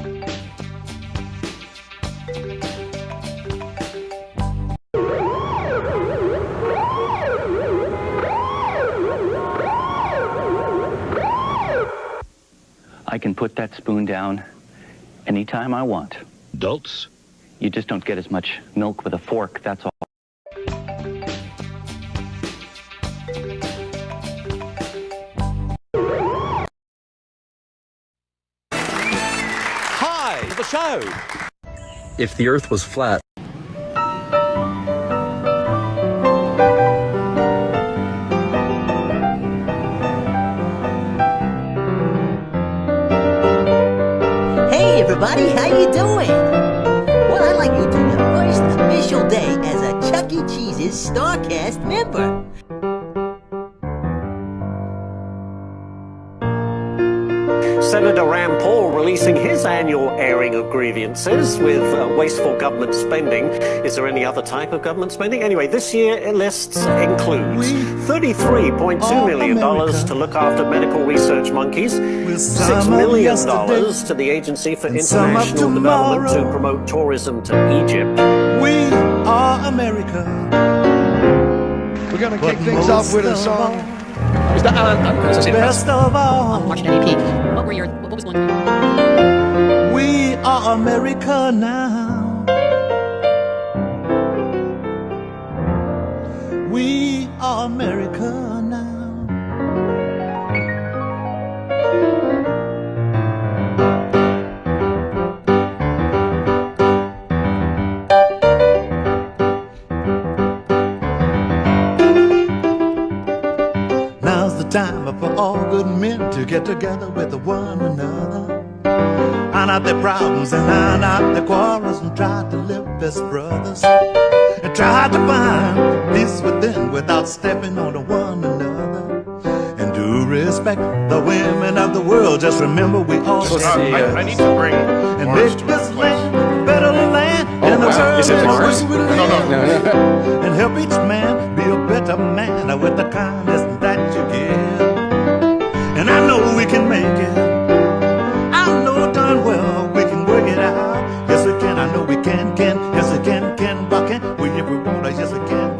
I can put that spoon down anytime I want. Adults? You just don't get as much milk with a fork, that's all. Hi, the show. If the Earth was flat, Hey everybody, how you doing? Well, I'd like you to your first official day as a Chuck E. Cheese's StarCast member. Senator Rand Paul releasing his annual airing of grievances with wasteful government spending. Is there any other type of government spending? Anyway, this year lists includes $33.2 million to look after medical research monkeys, $6 million to the Agency for International Development to promote tourism to Egypt. We are America. We're going to kick things off with a song. Mr. Alan, Best of all. Washington EP. What was going through? We are America now. We are America now. Now's the time for all good men to get together with one another, iron out their problems and iron out their quarrels, and try to live as brothers, and try to find peace within without stepping on one another, and do respect the women of the world. Just remember we all share. I need to bring and Mars make to this a land a better land in the world. Is it Mars? No. And help each man be a better man with the kindness that you give. And I know we can make it. I know darn well we can work it out. Yes we can. I know we can. Yes we can. Rock it. We if we want to. Yes we can.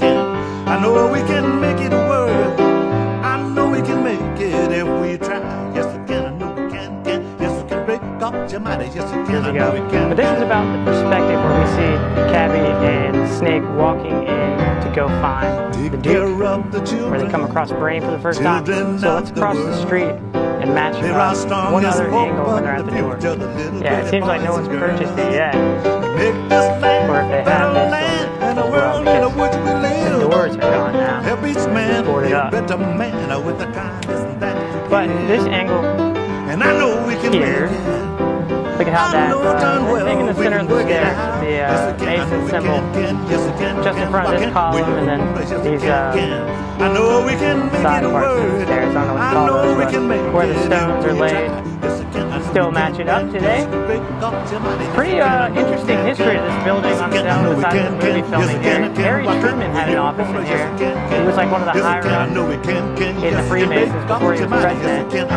I know we can make it work. I know we can make it if we try. Yes we can. I know we can. Yes we can break up your mind. Yes we can. I know we can. But this is about the perspective where we see Cabby and Snake walking in to go find the Duke, where they come across Brain for the first time. So let's cross the street and match one other angle when they're at the door. Yeah, it seems like no one's purchased it yet. Or if they have, they sold it well, because the doors are gone now. Boarded up. But this angle here, look at how that thing in the center of the stairs, the Mason symbol, just in front of this column, and then these side parts of the stairs, I don't know what to call those, but where the stones are laid, still matching up today. Pretty interesting history of this building on the set of the movie filming here. Harry Truman had an office in here. He was like one of the higher ups in the Freemasons before he was president.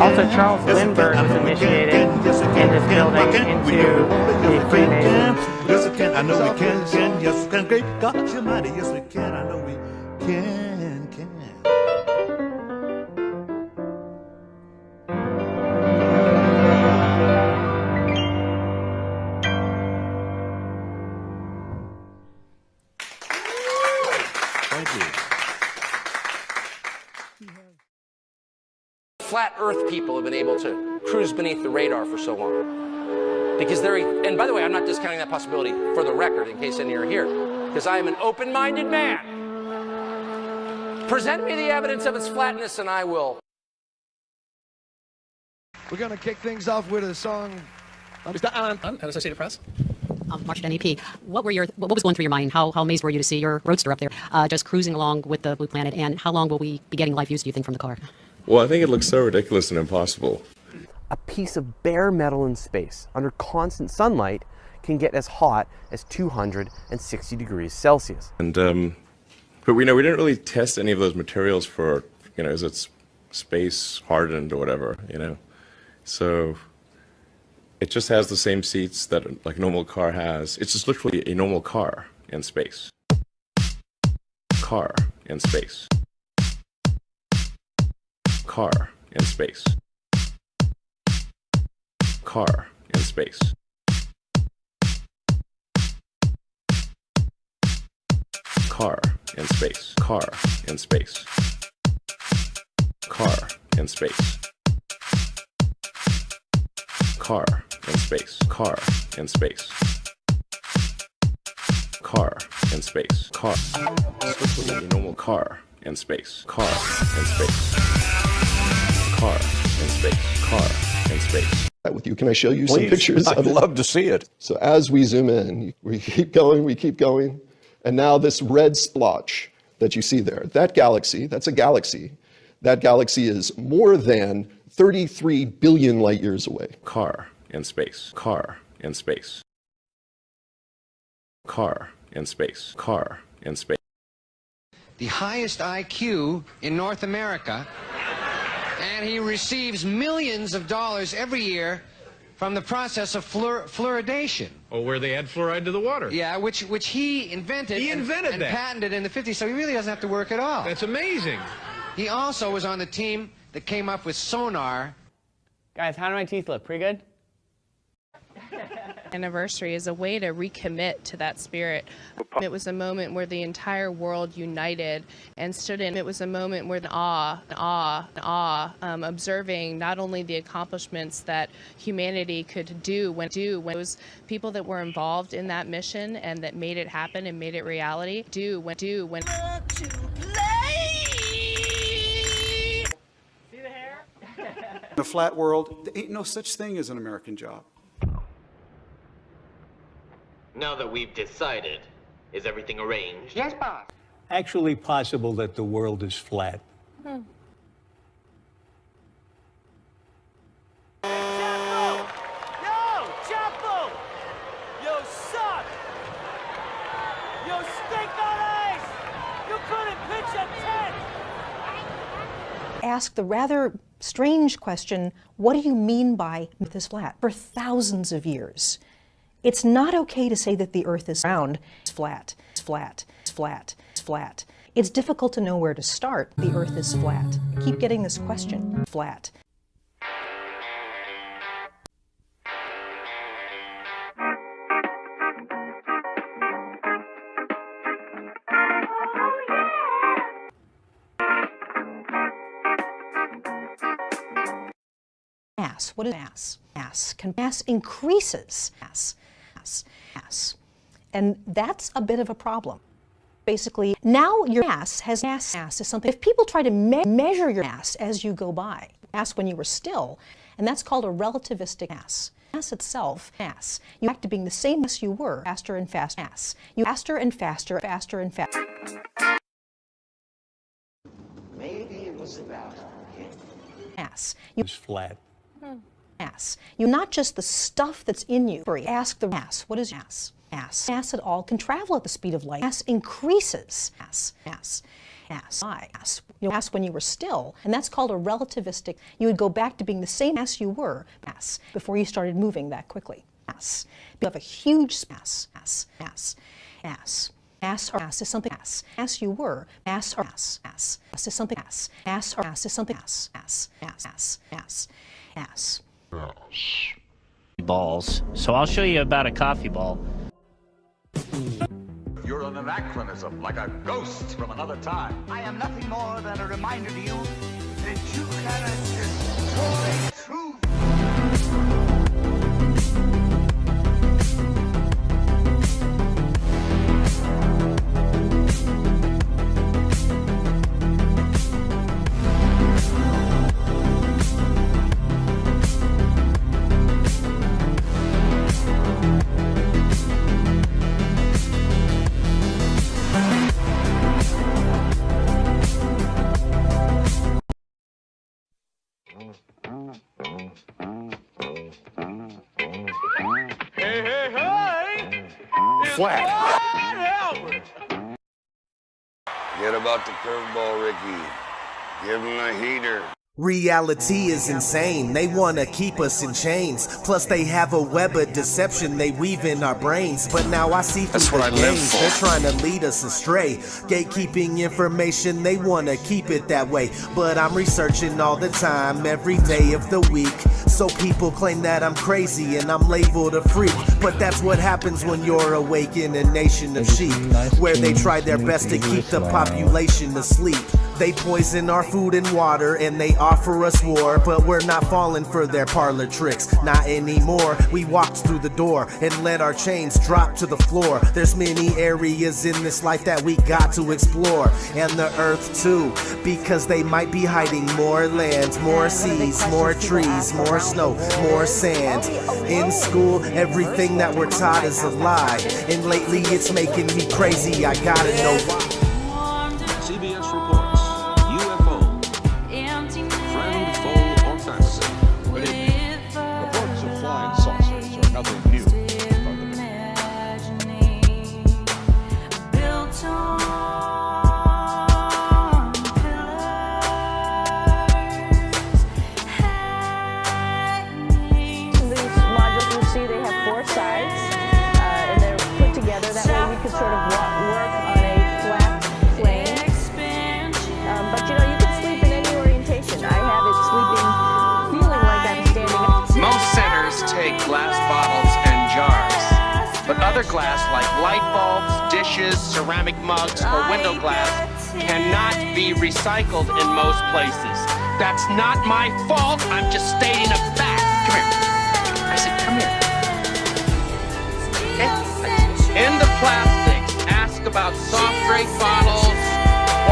Also, Charles Lindbergh was initiated in this building into the Freemasons. Yes, we can. I know we can. Yes, we can. Great God Almighty. Yes, we can. I know we can. Thank you. Flat Earth people have been able to cruise beneath the radar for so long. Because they're, and by the way, I'm not discounting that possibility for the record in case any are here, because I am an open-minded man. Present me the evidence of its flatness and I will. We're going to kick things off with a song. Mr. Alan, at Associated Press. Washington EP. What was going through your mind? How amazed were you to see your roadster up there, just cruising along with the Blue Planet? And how long will we be getting live views, do you think, from the car? Well, I think it looks so ridiculous and impossible. A piece of bare metal in space under constant sunlight can get as hot as 260 degrees Celsius. And but we didn't really test any of those materials for, is it space hardened or whatever, So It just has the same seats that like a normal car has. It's just literally a normal car in space. Car in space. Car in space. Car in space. Car in space. Car in space. Car in space. Car in space. Car in space. Car in space. Car. It's literally a normal car in space. Car in space. Car in space. Car in space. With you, can I show you some Please, pictures? I'd love to see it. So as we zoom in, we keep going, and now this red splotch that you see there, that galaxy, that's a galaxy. That galaxy is more than 33 billion light years away. Car in space. Car in space. Car in space. Car in space. The highest IQ in North America, and he receives millions of dollars every year from the process of fluoridation. Oh, where they add fluoride to the water. Yeah, which he invented. He invented and that. patented in the 50s, so he really doesn't have to work at all. That's amazing. He also was on the team that came up with sonar. Guys, how do my teeth look? Pretty good? Anniversary is a way to recommit to that spirit. It was a moment where the entire world united and stood in. It was a moment where the observing not only the accomplishments that humanity could do when those people that were involved in that mission and that made it happen and made it reality when. See the hair? In a flat world, there ain't no such thing as an American job. Now that we've decided, is everything arranged? Yes, boss. Actually possible that the world is flat. Chapo! You suck! You stink on ice! You couldn't pitch a tent! Ask the rather strange question, what do you mean by the Earth is flat? For thousands of years, it's not okay to say that the Earth is round. It's flat, it's flat, it's flat, it's flat. It's difficult to know where to start. The Earth is flat. I keep getting this question, flat. Mass. What is mass? Mass increases. Mass. And that's a bit of a problem. Basically, now your mass is something. If people try to measure your mass as you go by, mass when you were still, and that's called a relativistic mass. Mass itself, mass. You back to being the same mass you were, faster and faster. Mass. You faster and faster, faster and faster. Maybe it was about mass. It's flat. Mass. You're not just the stuff that's in you. Ask the mass. What is mass? Mass at all can travel at the speed of light. Mass increases. Mass. You mass when you were still, and that's called a relativistic. You would go back to being the same mass you were, mass, before you started moving that quickly. Mass. You have a huge mass. Mass or mass is something. Mass you were. Mass or mass is something. Mass or mass is something. Mass. Balls. So I'll show you about a coffee ball. You're an anachronism, like a ghost from another time. I am nothing more than a reminder to you that you cannot destroy truth. Flat. Get about the curveball, Ricky. Give him a heater. Reality is insane, they wanna keep us in chains. Plus they have a web of deception they weave in our brains. But now I see through the games, they're trying to lead us astray. Gatekeeping information, they wanna keep it that way. But I'm researching all the time, every day of the week. So people claim that I'm crazy and I'm labeled a freak. But that's what happens when you're awake in a nation of sheep, where they try their best to keep the population asleep. They poison our food and water and they offer us war, but we're not falling for their parlor tricks, not anymore. We walked through the door and let our chains drop to the floor. There's many areas in this life that we got to explore, and the earth too, because they might be hiding more lands, more seas, more trees, more snow, more sand. In school, everything that we're taught is a lie, and lately it's making me crazy. I gotta know why. CBS reports UFO. Friend, foe, or fantasy. Good evening. Reports of flying saucers are nothing new from the These modules you see, they have 4 sides, and they're put together. That way we could sort of work on a flat plane. But you know, you can sleep in any orientation. I have it sleeping, feeling like I'm standing up. Most centers take glass bottles and jars, but other glass like light bulbs, dishes, ceramic mugs, or window glass cannot be recycled in most places. That's not my fault, I'm just stating a fact. Come here. I said, come here. In the plastics, ask about soft drink bottles,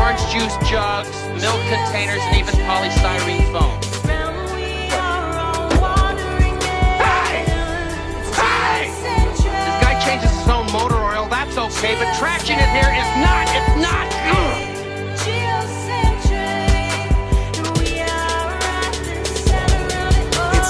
orange juice jugs, milk containers, and even polystyrene foam. Hey! Hey! This guy changes his own motor oil, that's okay, but traction in here is not, it's not. Ugh.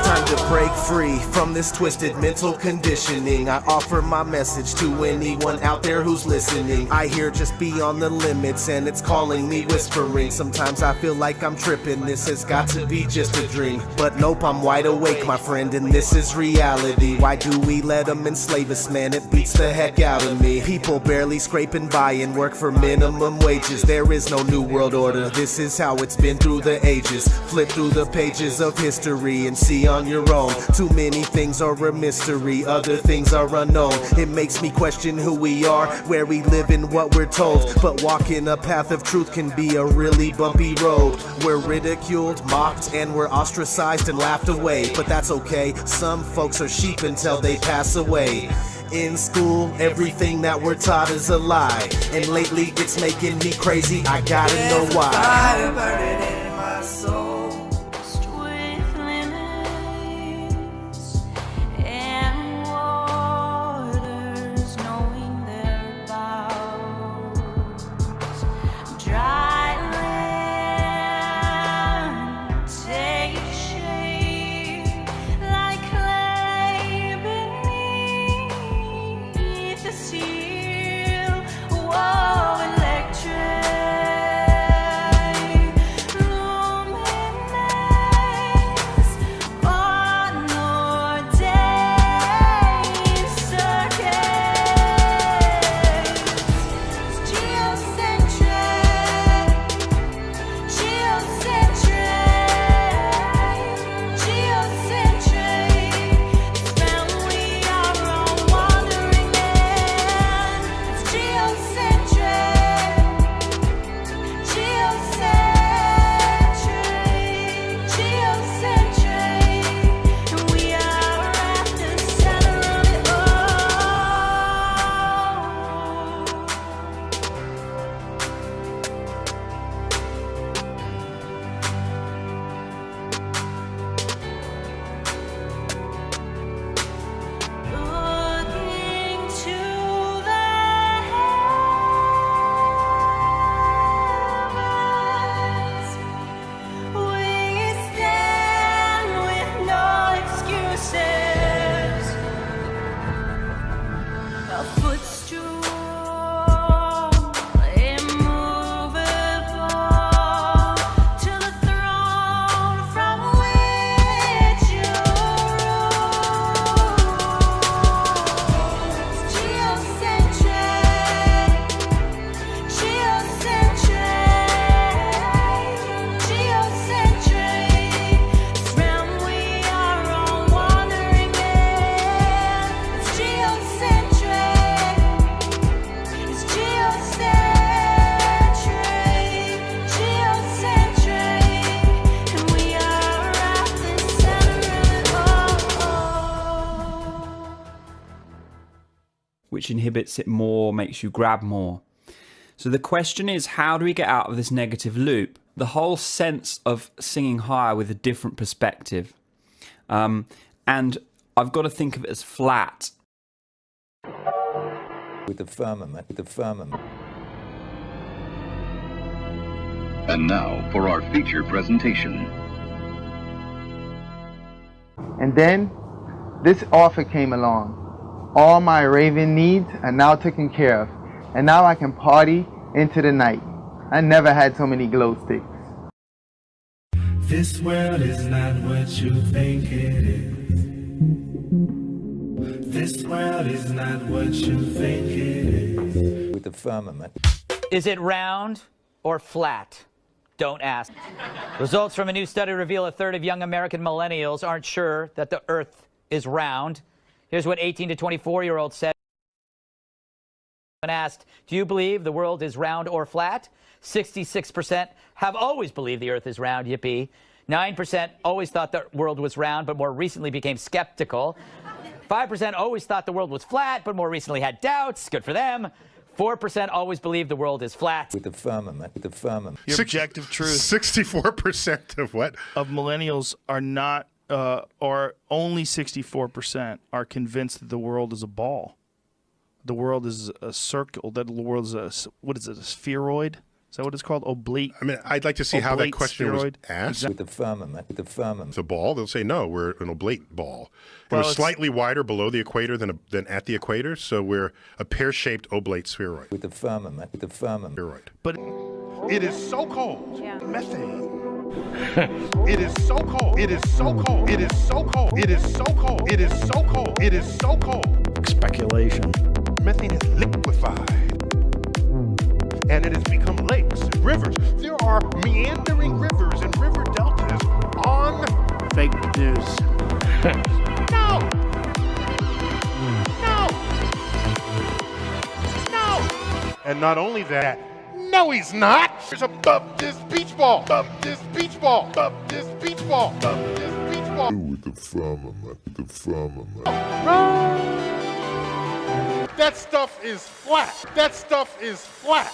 Time to break free from this twisted mental conditioning. I offer my message to anyone out there who's listening. I hear just beyond the limits and it's calling me whispering. Sometimes I feel like I'm tripping, this has got to be just a dream. But nope, I'm wide awake, my friend, and this is reality. Why do we let them enslave us, man? It beats the heck out of me. People barely scraping by and work for minimum wages. There is no new world order, this is how it's been through the ages. Flip through the pages of history and see on your own. Too many things are a mystery, other things are unknown. It makes me question who we are, where we live and what we're told. But walking a path of truth can be a really bumpy road. We're ridiculed, mocked, and we're ostracized and laughed away. But that's okay, some folks are sheep until they pass away. In school, everything that we're taught is a lie, and lately it's making me crazy. I gotta know why. Fire burning in my soul. which inhibits it more, makes you grab more. So the question is, how do we get out of this negative loop? The whole sense of singing higher with a different perspective. And I've got to think of it as flat. With the firmament, And now for our feature presentation. And then this offer came along. All my raving needs are now taken care of. And now I can party into the night. I never had so many glow sticks. This world is not what you think it is. This world is not what you think it is. With the firmament. Is it round or flat? Don't ask. Results from a new study reveal a third of young American millennials aren't sure that the Earth is round. Here's what 18 to 24-year-olds said when asked, do you believe the world is round or flat? 66% have always believed the Earth is round, yippee. 9% always thought the world was round, but more recently became skeptical. 5% always thought the world was flat, but more recently had doubts. Good for them. 4% always believe the world is flat. With the firmament. Your objective truth. 64% of what? Of millennials are not, or only 64% are convinced that the world is a ball. The world is a circle. That the world is a, what is it, a spheroid? Is that what it's called? Oblique. I mean, I'd like to see how that question was asked. With the firmament. It's a ball. They'll say, no, we're an oblate ball. Well, we're slightly wider below the equator than at the equator, so we're a pear-shaped oblate spheroid. With the firmament. Spheroid. But it is so cold. Methane. It is so cold. It is so cold. It is so cold. It is so cold. It is so cold. It is so cold. Speculation. Methane is liquefied. And it has become lakes and rivers. There are meandering rivers and river deltas on fake news. No! No! No! And not only that, no he's not! There's above this beach ball! Above this beach ball! Above this beach ball! Above this beach ball! With the firmament. Run! That stuff is flat. That stuff is flat.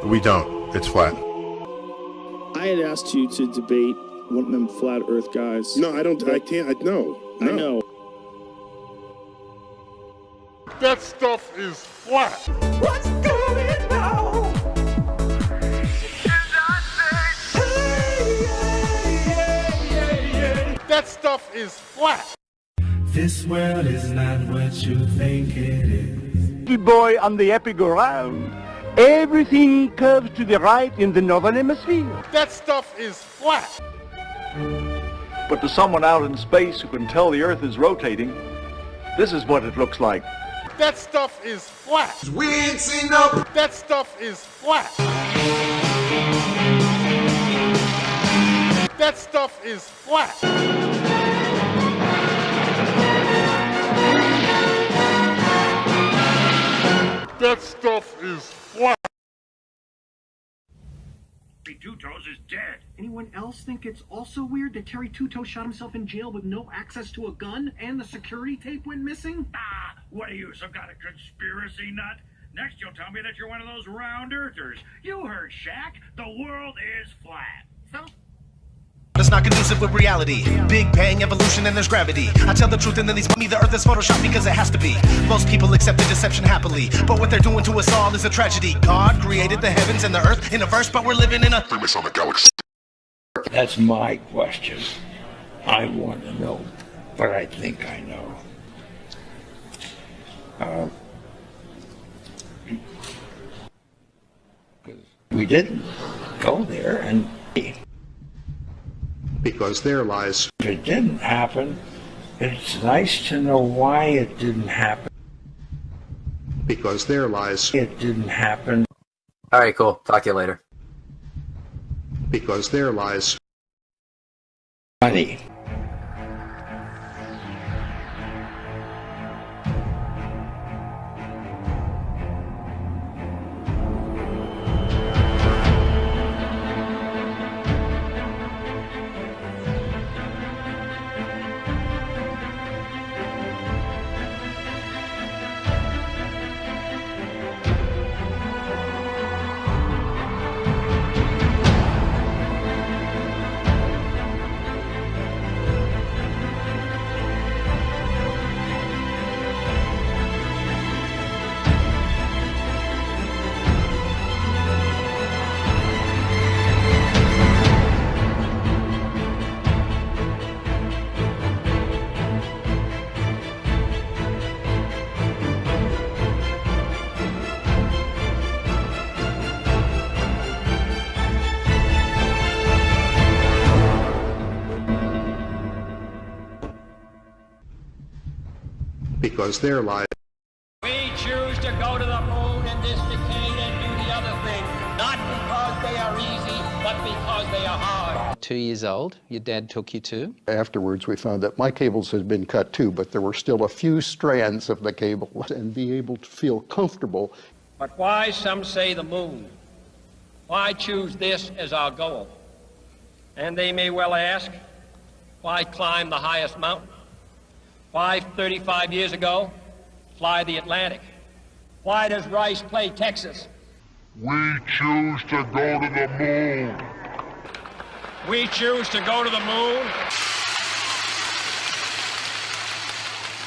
We don't. It's flat. I had asked you to debate one of them flat earth guys. No, I don't. I can't. No. I know. That stuff is flat. What's going on? That stuff is flat. This world is not what you think it is. Good boy on the epic ground. Everything curves to the right in the northern hemisphere. That stuff is flat. But to someone out in space who can tell the Earth is rotating, this is what it looks like. That stuff is flat. We ain't seen no. That stuff is flat. That stuff is flat. That stuff is flat. Terry Two Toes is dead. Anyone else think it's also weird that Terry Two Toes shot himself in jail with no access to a gun and the security tape went missing? Ah, what are you, some kind of conspiracy nut? Next you'll tell me that you're one of those round earthers. You heard Shaq. The world is flat. So? It's not conducive with reality. Big bang, evolution, and there's gravity. I tell the truth and then these me the earth is photoshopped because it has to be. Most people accept the deception happily, but what they're doing to us all is a tragedy. God created the heavens and the earth in a verse, but we're living in a famous on the galaxy. That's my question. I want to know, but I think I know. We didn't go there, and because there lies. If it didn't happen, it's nice to know why it didn't happen. Because there lies. It didn't happen. All right, cool. Talk to you later. Because there lies. Money. because their lives. We choose to go to the moon in this decade and do the other thing, not because they are easy, but because they are hard. 2 years old, your dad took you to? Afterwards, we found that my cables had been cut too, but there were still a few strands of the cable, and be able to feel comfortable. But why, some say, the moon? Why choose this as our goal? And they may well ask, why climb the highest mountain? Why, 35 years ago, fly the Atlantic? Why does Rice play Texas? We choose to go to the moon. We choose to go to the moon.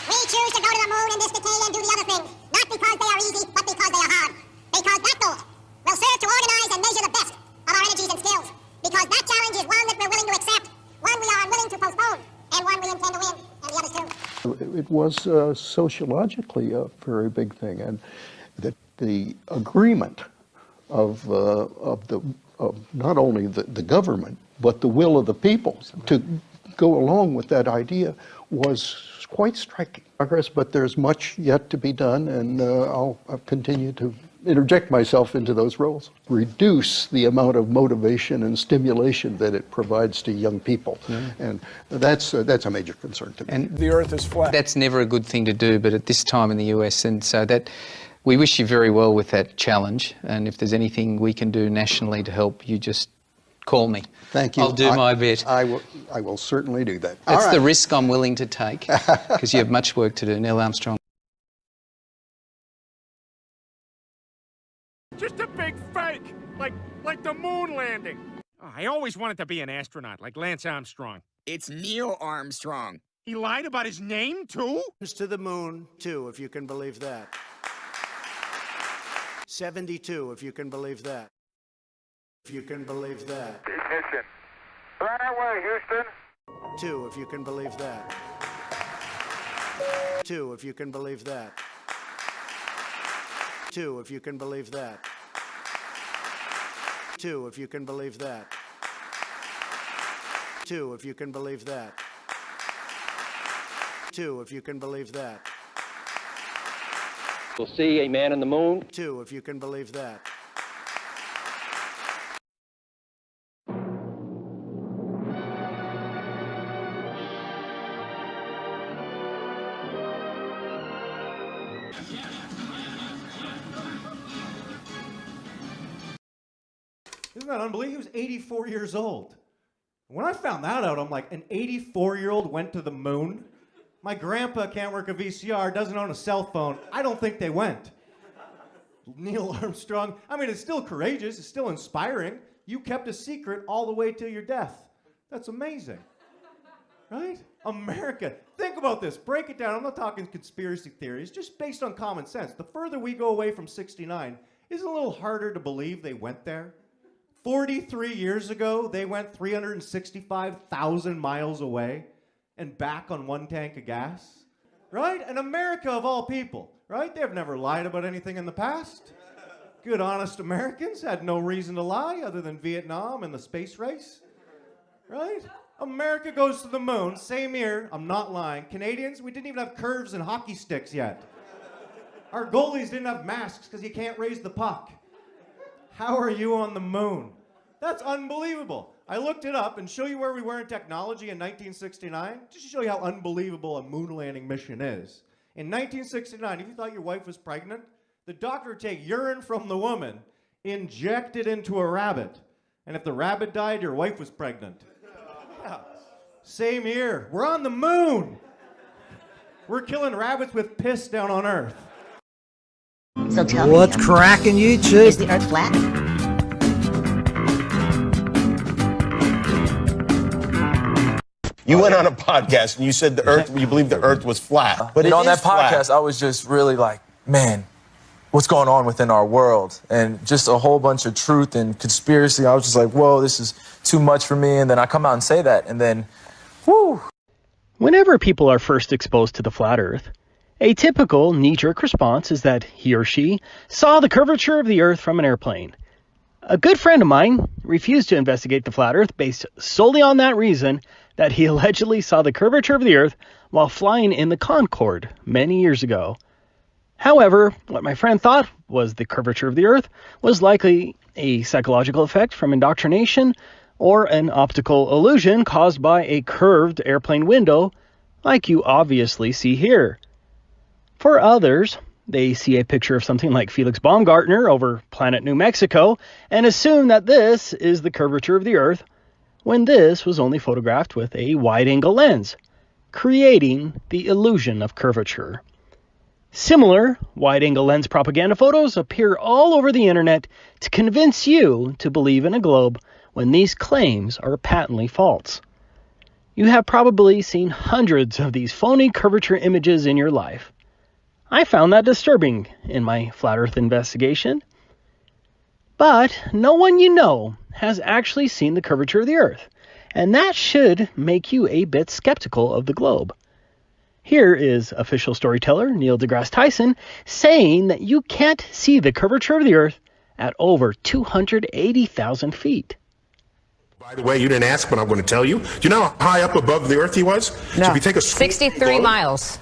We choose to go to the moon in this decade and do the other things, not because they are easy, but because they are hard. Because that goal will serve to organize and measure the best of our energies and skills. Because that challenge is one that we're willing to accept, one we are unwilling to postpone, and one we intend to win, and the others too. It was sociologically a very big thing, and that the agreement of not only the government, but the will of the people to go along with that idea was quite striking progress, but there's much yet to be done, and I'll continue to interject myself into those roles. Reduce the amount of motivation and stimulation that it provides to young people, and that's a major concern to me. And the Earth is flat. That's never a good thing to do, but at this time in the US, and so that we wish you very well with that challenge, and if there's anything we can do nationally to help, you just call me. Thank you. I'll do my bit. I will certainly do that. That's the risk I'm willing to take, because you have much work to do. Neil Armstrong. Just a big fake, like the moon landing. Oh, I always wanted to be an astronaut, like Lance Armstrong. It's Neil Armstrong. He lied about his name, too? To the moon, too, if you can believe that. 72, if you can believe that. If you can believe that. Ignition. Right away, Houston. 2, if you can believe that. 2, if you can believe that. 2, if you can believe that. 2, if you can believe that. 2, if you can believe that. 2, if you can believe that. We'll see a man in the moon. 2, if you can believe that. Isn't that unbelievable? He was 84 years old. When I found that out, I'm like, an 84-year-old went to the moon? My grandpa can't work a VCR, doesn't own a cell phone. I don't think they went. Neil Armstrong, I mean, it's still courageous, it's still inspiring. You kept a secret all the way till your death. That's amazing. Right? America. Think about this. Break it down. I'm not talking conspiracy theories, just based on common sense. The further we go away from 69, isn't it a little harder to believe they went there? 43 years ago, they went 365,000 miles away and back on one tank of gas. Right? And America of all people, right? They've never lied about anything in the past. Good, honest Americans had no reason to lie other than Vietnam and the space race. Right? America goes to the moon, same year, I'm not lying. Canadians, we didn't even have curves and hockey sticks yet. Our goalies didn't have masks because you can't raise the puck. How are you on the moon? That's unbelievable. I looked it up and show you where we were in technology in 1969, just to show you how unbelievable a moon landing mission is. In 1969, if you thought your wife was pregnant, the doctor would take urine from the woman, inject it into a rabbit, and if the rabbit died, your wife was pregnant. Yeah. Same year. We're on the moon. We're killing rabbits with piss down on Earth. So tell me, what's cracking, YouTube? Is the Earth flat? You went on a podcast and you said the Earth, you believe the Earth was flat. But on that podcast, I was just really like, man, what's going on within our world? And just a whole bunch of truth and conspiracy. I was just like, whoa, this is too much for me. And then I come out and say that, and then, whoo. Whenever people are first exposed to the flat Earth, a typical knee-jerk response is that he or she saw the curvature of the Earth from an airplane. A good friend of mine refused to investigate the flat Earth based solely on that reason, that he allegedly saw the curvature of the Earth while flying in the Concorde many years ago. However, what my friend thought was the curvature of the Earth was likely a psychological effect from indoctrination or an optical illusion caused by a curved airplane window, like you obviously see here. For others, they see a picture of something like Felix Baumgartner over Planet New Mexico and assume that this is the curvature of the Earth, when this was only photographed with a wide-angle lens, creating the illusion of curvature. Similar wide-angle lens propaganda photos appear all over the internet to convince you to believe in a globe when these claims are patently false. You have probably seen hundreds of these phony curvature images in your life. I found that disturbing in my Flat Earth investigation. But no one you know has actually seen the curvature of the Earth, and that should make you a bit skeptical of the globe. Here is official storyteller Neil deGrasse Tyson saying that you can't see the curvature of the Earth at over 280,000 feet. By the way, you didn't ask, but I'm going to tell you. Do you know how high up above the Earth he was? No. So if you take a 63 miles.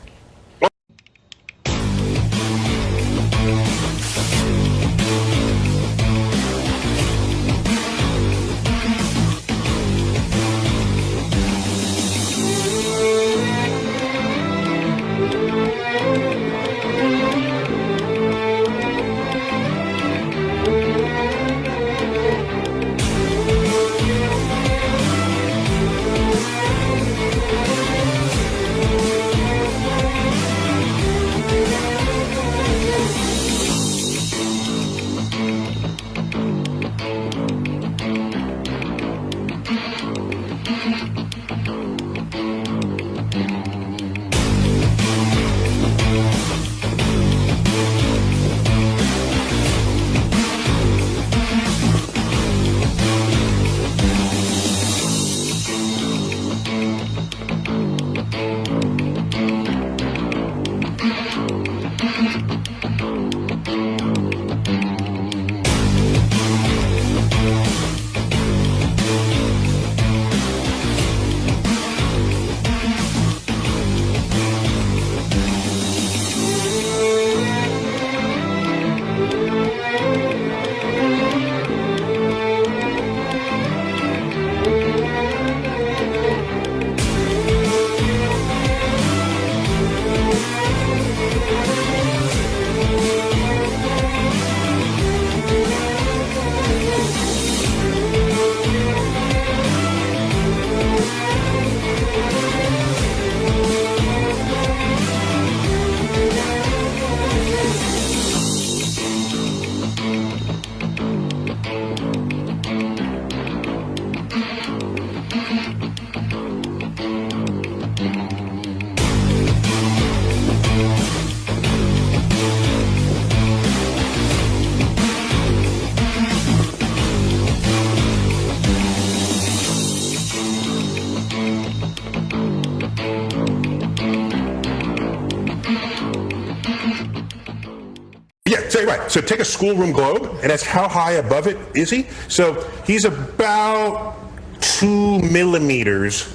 Yeah, so right. So take a schoolroom globe, and that's how high above it is he? So he's about 2 millimeters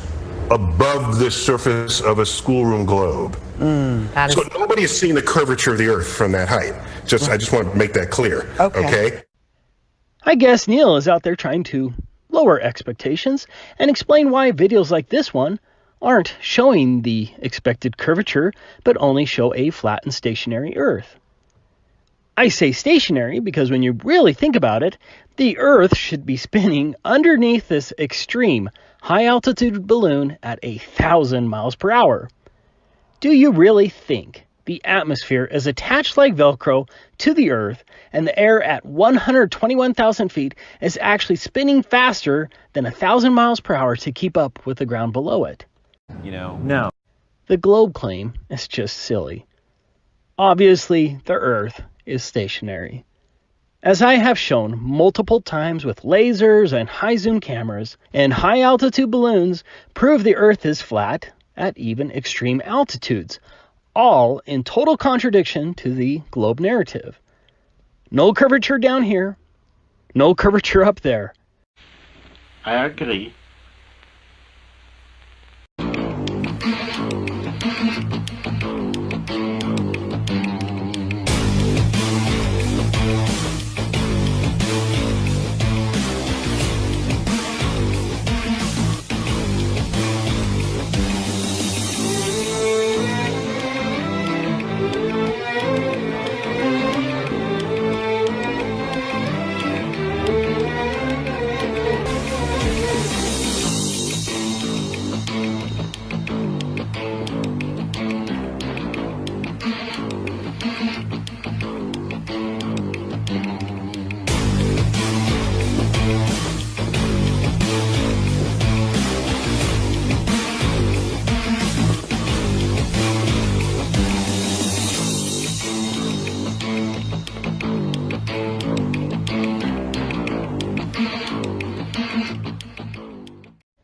above the surface of a schoolroom globe. So nobody has seen the curvature of the Earth from that height. I just want to make that clear. Okay? I guess Neil is out there trying to lower expectations and explain why videos like this one aren't showing the expected curvature, but only show a flat and stationary Earth. I say stationary because when you really think about it, the Earth should be spinning underneath this extreme high-altitude balloon at 1,000 miles per hour. Do you really think the atmosphere is attached like Velcro to the Earth and the air at 121,000 feet is actually spinning faster than 1,000 miles per hour to keep up with the ground below it? No. The globe claim is just silly. Obviously, the Earth is stationary. As I have shown multiple times with lasers and high zoom cameras, and high altitude balloons prove the Earth is flat at even extreme altitudes, all in total contradiction to the globe narrative. No curvature down here, no curvature up there. I agree.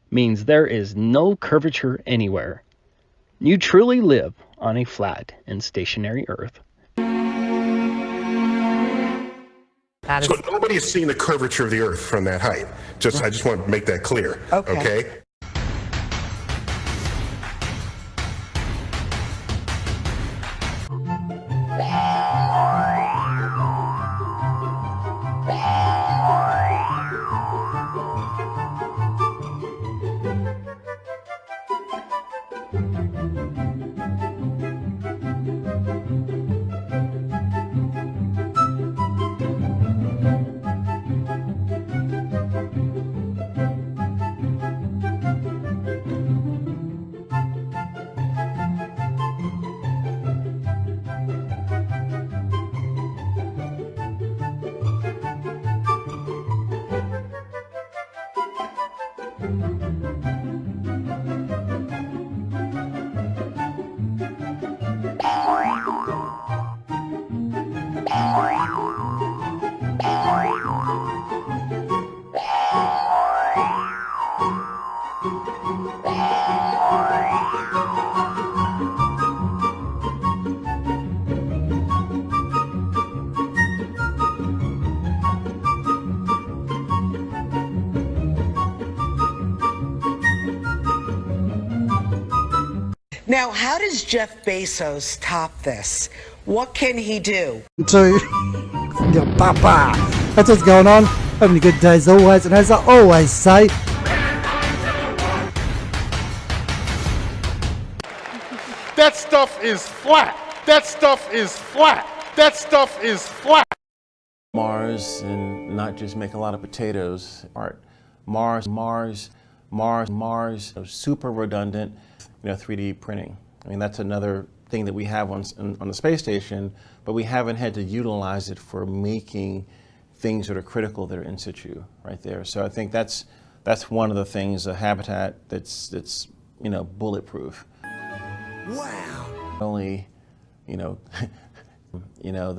means there is no curvature anywhere. You truly live on a flat and stationary Earth. So nobody has seen the curvature of the Earth from that height. I just want to make that clear. Okay? Now, how does Jeff Bezos top this? What can he do? To your papa. That's what's going on. Having a good day as always, and as I always say, That stuff is flat. That stuff is flat. That stuff is flat. Mars, and not just make a lot of potatoes. Art. Mars, super redundant, 3D printing. I mean, that's another thing that we have on the space station, but we haven't had to utilize it for making things that are critical that are in situ right there. So I think that's one of the things, a habitat that's bulletproof. Wow. Only, the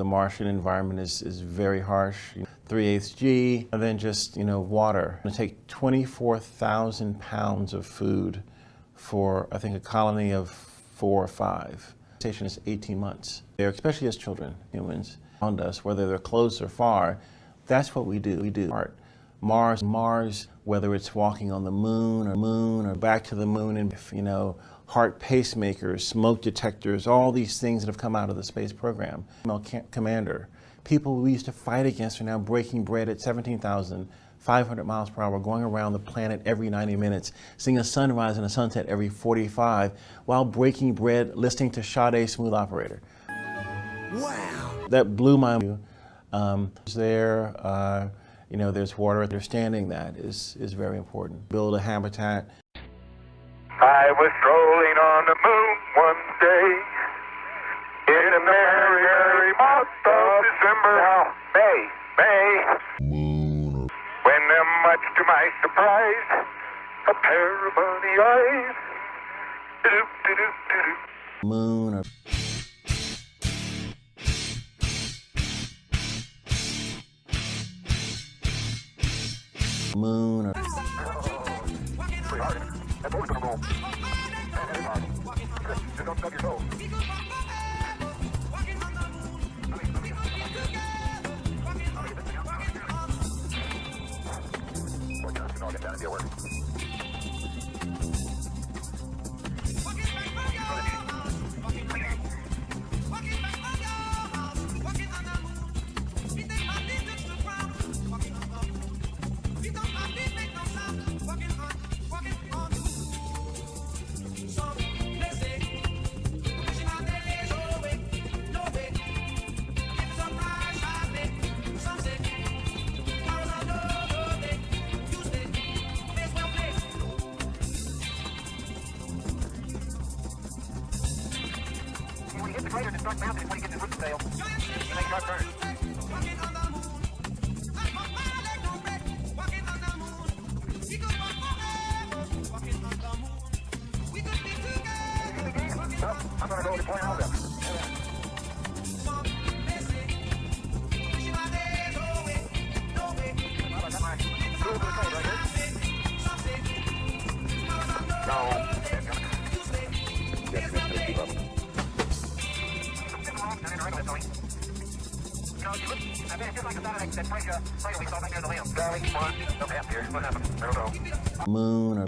Martian environment is very harsh. 3/8 G, and then just, water. It take 24,000 pounds of food for, I think, a colony of 4 or 5. The station is 18 months. They're, especially as children, humans, around us, whether they're close or far, that's what we do. We do art. Mars, whether it's walking on the moon or back to the moon, and, heart pacemakers, smoke detectors, all these things that have come out of the space program. Commander, people we used to fight against are now breaking bread at 17,500 miles per hour, going around the planet every 90 minutes, seeing a sunrise and a sunset every 45, while breaking bread, listening to Sade Smooth Operator. Wow. That blew my mind. There's water. Understanding that is very important. Build a habitat. I was strolling on the moon one day in a merry, merry month of December. Now, May. When, much to my surprise, a pair of bunny eyes. Moon. Moon. Moon or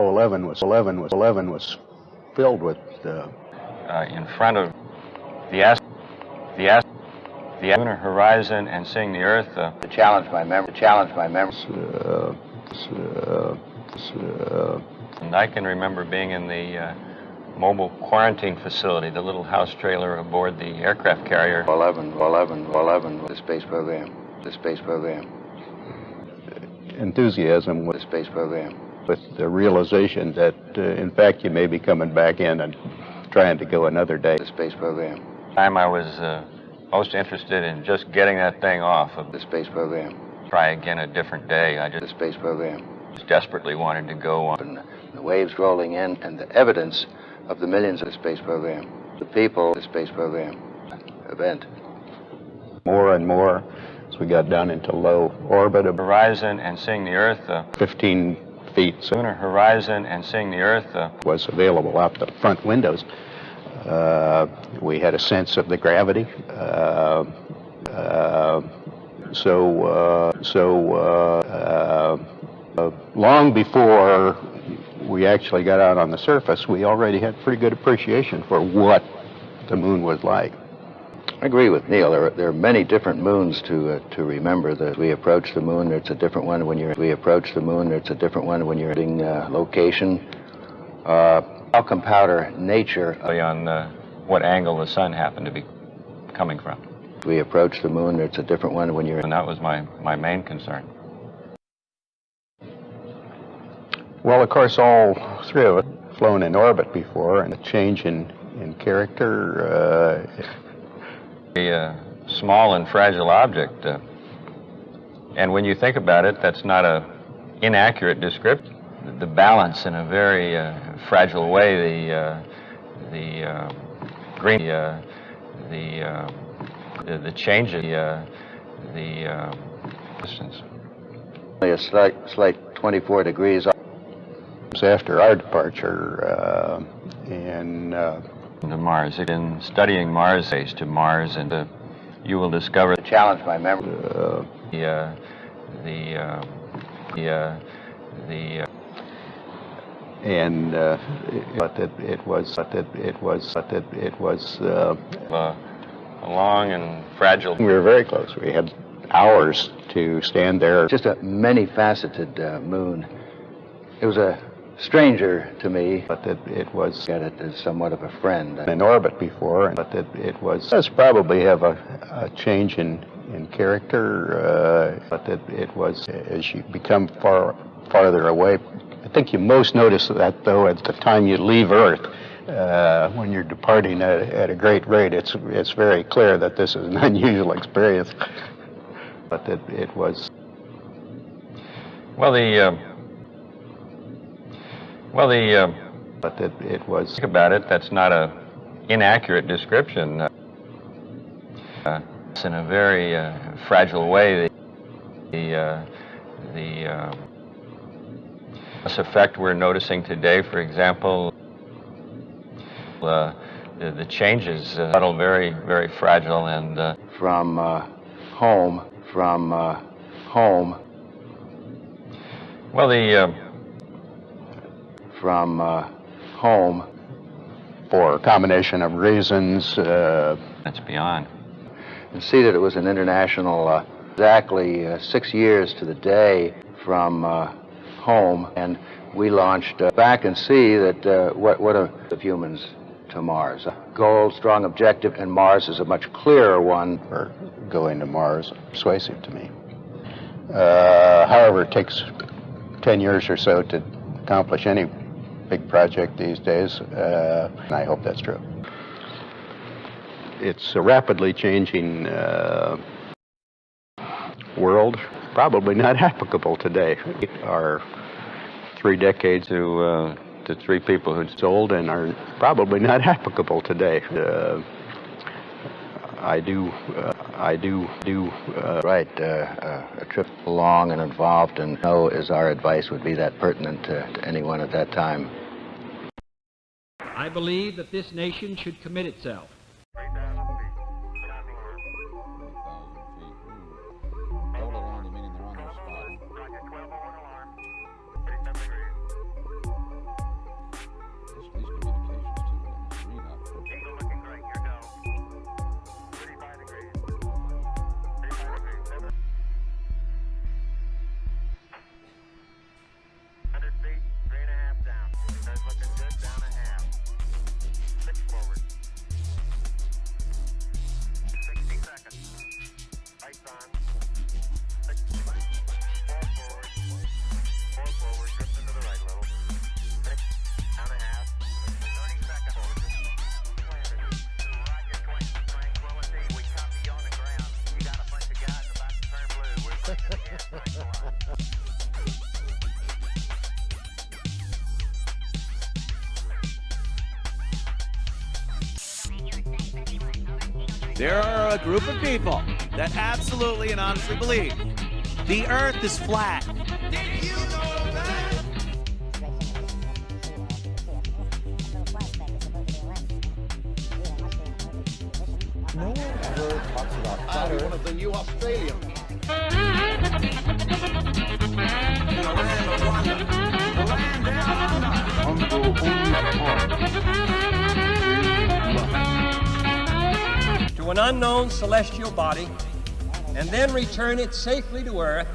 Eleven was filled with in front of the lunar horizon and seeing the Earth. To challenge my memory. And I can remember being in the mobile quarantine facility, the little house trailer aboard the aircraft carrier. 11, the space program. enthusiasm with The space program. the realization that, in fact, you may be coming back in and trying to go another day. The space program. I was most interested in just getting that thing off of The space program. try again a different day. I The just space program. desperately wanted to go on. And the waves rolling in and the evidence of the millions of the space program. The people, the space program. Event. More and more, as we got down into low orbit, about Horizon and seeing the Earth. 15 feet Lunar horizon and seeing the Earth. was available out the front windows. We had a sense of the gravity. Long before we actually got out on the surface, we already had pretty good appreciation for what the moon was like. I agree with Neil. There are many different moons to remember. That we approach the moon, it's a different one when you're. We approach the moon, it's a different one when you're in location. Talcum powder nature. On what angle the sun happened to be coming from. We approach the moon, it's a different one when you're. And that was my main concern. Well, of course, all three of us flown in orbit before, and a change in character. A small and fragile object. And when you think about it, that's not a inaccurate description. The balance in a very fragile way, the green, the changes, the distance. Only a slight 24 degrees. After our departure, and to Mars. In studying Mars, to Mars, and you will discover. Challenge my memory. And but it was a long and fragile. We were very close. We had hours to stand there. Just a many-faceted moon. It was a stranger to me, but it was got it as somewhat of a friend. In orbit before, but it does probably have a change in character, but it was as you become farther away. I think you most notice that, though, at the time you leave Earth. When you're departing at a great rate, it's very clear that this is an unusual experience. But it was. Well, but it was. Think about it. That's not a inaccurate description. It's in a very fragile way. This effect we're noticing today, for example, the changes subtle, very, very fragile, and from home. Well, from home. For a combination of reasons. That's beyond. And see that it was an international, exactly 6 years to the day from home, and we launched back and see that what of humans to Mars. A goal, strong objective, and Mars is a much clearer one. For going to Mars, persuasive to me. However, it takes 10 years or so to accomplish any big project these days, and I hope that's true. It's a rapidly changing world, probably not applicable today. Our 3 decades to 3 people who sold and are probably not applicable today. I do write a trip long and involved, and no, as our advice would be that pertinent to anyone at that time. I believe that this nation should commit itself There are a group of people that absolutely and honestly believe the Earth is flat. Did you know that? No one ever talks about flat Earth. One of the new Australians. to an unknown celestial body and then return it safely to Earth,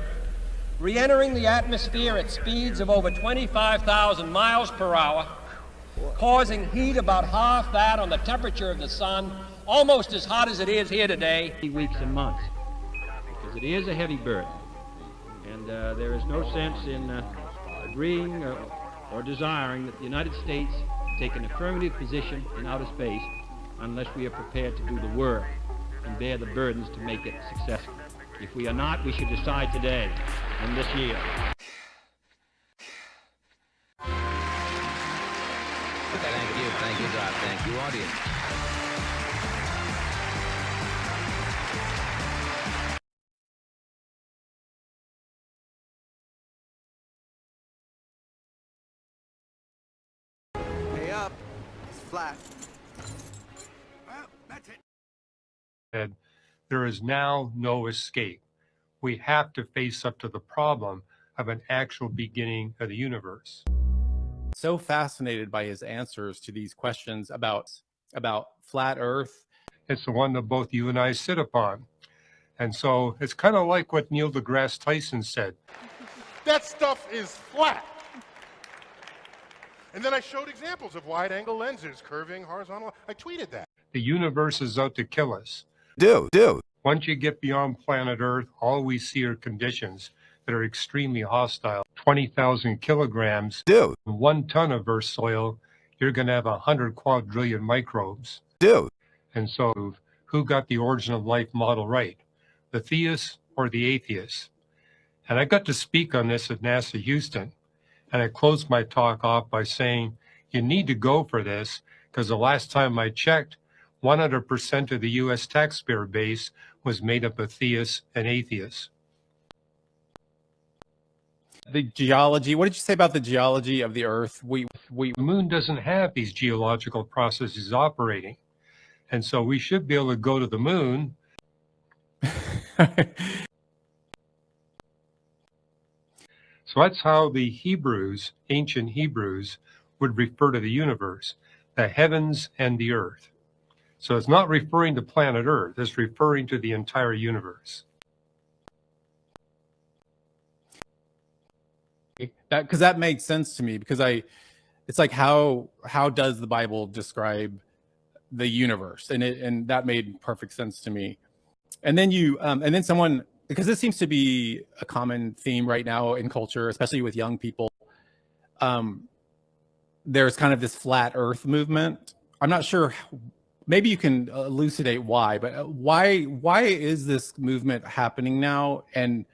re-entering the atmosphere at speeds of over 25,000 miles per hour, causing heat about half that on the temperature of the sun, almost as hot as it is here today. Weeks and months, because it is a heavy burden, and there is no sense in agreeing or desiring that the United States take an affirmative position in outer space unless we are prepared to do the work and bear the burdens to make it successful. If we are not, we should decide today and this year. Thank you, Doc. Thank you, audience. Hey up, it's flat. Well, that's it. There is now no escape. We have to face up to the problem of an actual beginning of the universe. So fascinated by his answers to these questions about flat Earth. It's the one that both you and I sit upon. And so it's kind of like what Neil deGrasse Tyson said. That stuff is flat. And then I showed examples of wide-angle lenses curving horizontal. I tweeted that. The universe is out to kill us. Do. Once you get beyond planet Earth, all we see are conditions that are extremely hostile. 20,000 kilograms, 1 ton of Earth soil, you're going to have 100 quadrillion microbes. And so, who got the origin of life model right? The theists or the atheists? And I got to speak on this at NASA Houston. And I closed my talk off by saying, you need to go for this, because the last time I checked, 100% of the U.S. taxpayer base was made up of theists and atheists. The geology, what did you say about the geology of the Earth? The moon doesn't have these geological processes operating. And so we should be able to go to the moon. So that's how the Hebrews, ancient Hebrews, would refer to the universe, the heavens and the earth. So it's not referring to planet Earth, it's referring to the entire universe. Because that makes sense to me, because it's like how does the Bible describe the universe? And that made perfect sense to me. And then and then someone because this seems to be a common theme right now in culture, especially with young people. There's kind of this flat Earth movement. I'm not sure. Maybe you can elucidate why, but why is this movement happening now? And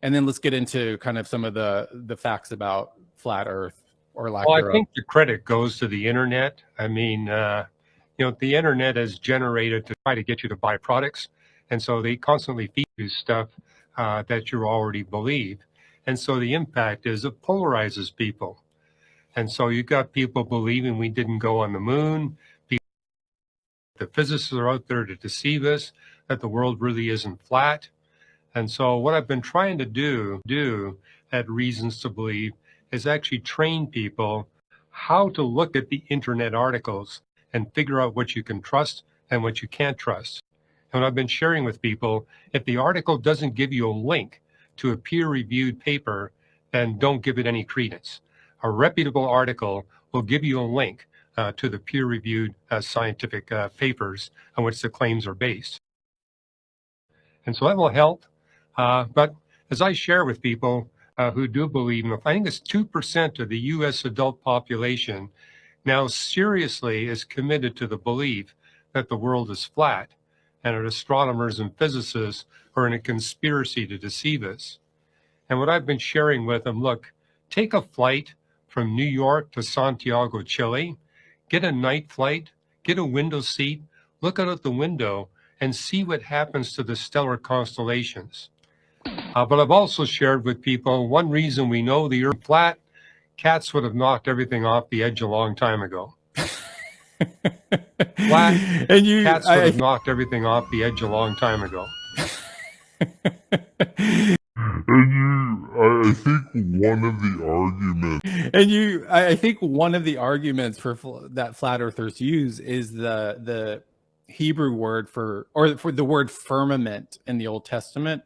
then let's get into kind of some of the facts about flat Earth or lack Well, I thereof. think the credit goes to the internet. I mean, the internet is generated to try to get you to buy products. And so they constantly feed you stuff that you already believe. And so the impact is it polarizes people. And so you've got people believing we didn't go on the moon. The physicists are out there to deceive us, that the world really isn't flat. And so what I've been trying to do at Reasons to Believe is actually train people how to look at the internet articles and figure out what you can trust and what you can't trust. And I've been sharing with people, if the article doesn't give you a link to a peer-reviewed paper, then don't give it any credence. A reputable article will give you a link to the peer-reviewed scientific papers on which the claims are based. And so that will help. But as I share with people who do believe in it, I think it's 2% of the U.S. adult population now seriously is committed to the belief that the world is flat and that astronomers and physicists are in a conspiracy to deceive us. And what I've been sharing with them, look, take a flight from New York to Santiago, Chile, get a night flight, get a window seat, look out the window and see what happens to the stellar constellations. But I've also shared with people, one reason we know the Earth is flat, cats would have knocked everything off the edge a long time ago. Flat, and cats would have knocked everything off the edge a long time ago. I think one of the arguments for that flat earthers use is the Hebrew word for the word firmament in the Old Testament.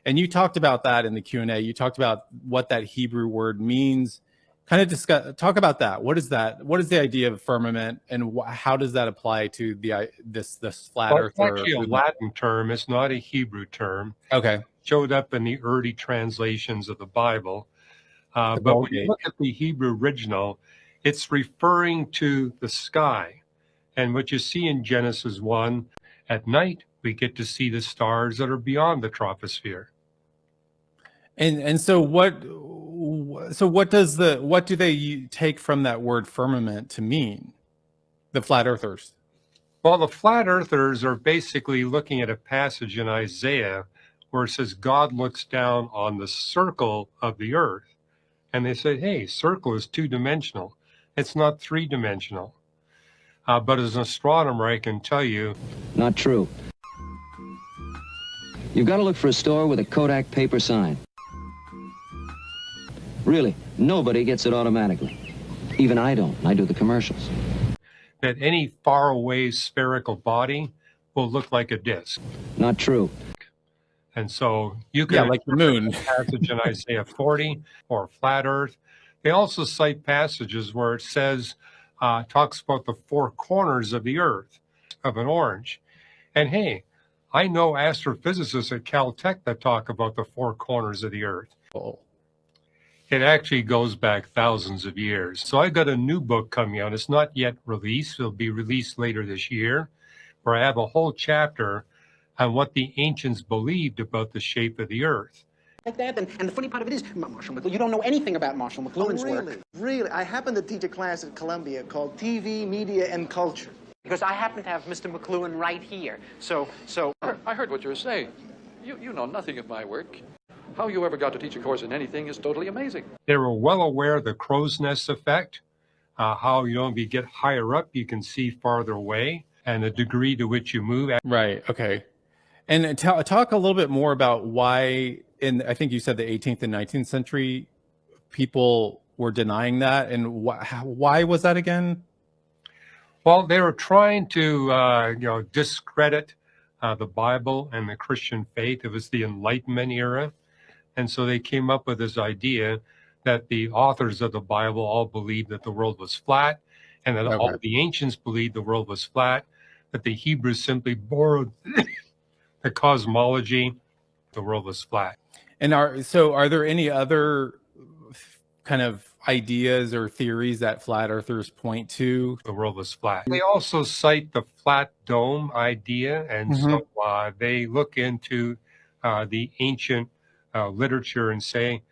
And you talked about that in the Q&A. You talked about what that Hebrew word means. Kind of talk about that. What is that? What is the idea of firmament, and how does that apply to this flat Well, earth? it's actually a Latin term. It's not a Hebrew term. Okay. Showed up in the early translations of the Bible. But when you look at the Hebrew original, it's referring to the sky. And what you see in Genesis 1, at night, we get to see the stars that are beyond the troposphere. And so what do they take from that word firmament to mean? The flat earthers. Well, the flat earthers are basically looking at a passage in Isaiah where it says God looks down on the circle of the earth. And they say, hey, circle is two-dimensional. It's not three-dimensional. But as an astronomer, I can tell you. Not true. You've got to look for a store with a Kodak paper sign. Really, nobody gets it automatically. Even I don't. I do the commercials. That any faraway spherical body will look like a disk. Not true. And so you can like the moon. Passage in Isaiah 40 or flat earth. They also cite passages where it says, talks about the four corners of the earth, of an orange. And hey, I know astrophysicists at Caltech that talk about the four corners of the earth. Oh. It actually goes back thousands of years. So I've got a new book coming out. It's not yet released. It'll be released later this year, where I have a whole chapter on what the ancients believed about the shape of the earth. Like that, and the funny part of it is, Marshall McLuhan, you don't know anything about Marshall McLuhan's work. Really, I happen to teach a class at Columbia called TV, Media, and Culture. Because I happen to have Mr. McLuhan right here. So. I heard what you were saying. You know nothing of my work. How you ever got to teach a course in anything is totally amazing. They were well aware of the crow's nest effect, how, if you get higher up, you can see farther away, and the degree to which you move. Right, okay. And talk a little bit more about why, I think you said the 18th and 19th century, people were denying that, and why was that again? Well, they were trying to, discredit the Bible and the Christian faith. It was the Enlightenment era. And so they came up with this idea that the authors of the Bible all believed that the world was flat, and that all the ancients believed the world was flat, that the Hebrews simply borrowed the cosmology The world is flat. And are there any other kind of ideas or theories that flat earthers point to? The world is flat. They also cite the flat dome idea, and so they look into the ancient literature and say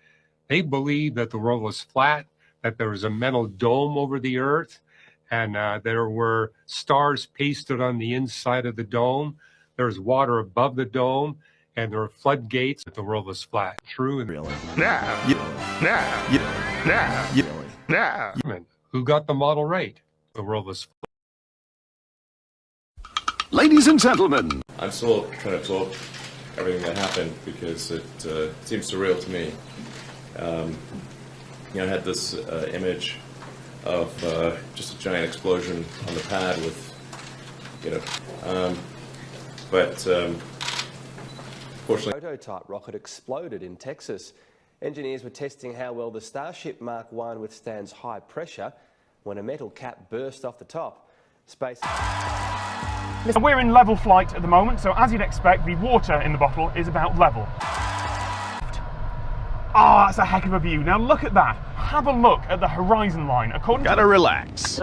they believe that the world was flat, that there was a metal dome over the earth, and there were stars pasted on the inside of the dome. There's water above the dome, and there are floodgates. The world was flat. True and real. Who got the model right? The world was flat. Ladies and gentlemen, I'm still trying to absorb everything that happened because it seems surreal to me. I had this image of just a giant explosion on the pad with, fortunately, prototype rocket exploded in Texas. Engineers were testing how well the Starship Mark 1 withstands high pressure when a metal cap burst off the top. Space. We're in level flight at the moment, so as you'd expect, the water in the bottle is about level. Oh, that's a heck of a view. Now look at that. Have a look at the horizon line. Gotta relax.